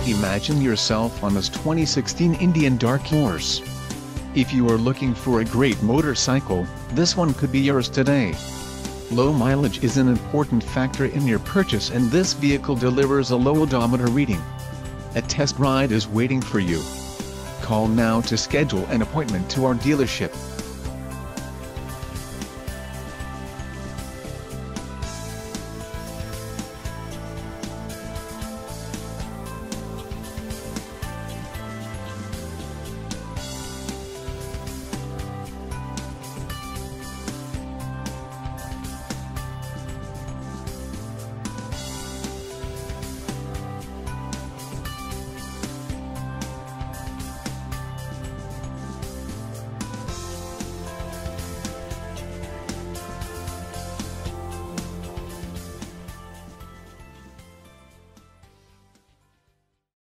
Imagine yourself on this 2016 Indian Dark Horse. If you are looking for a great motorcycle, this one could be yours today. Low mileage is an important factor in your purchase, and this vehicle delivers a low odometer reading. A test ride is waiting for you. Call now to schedule an appointment to our dealership.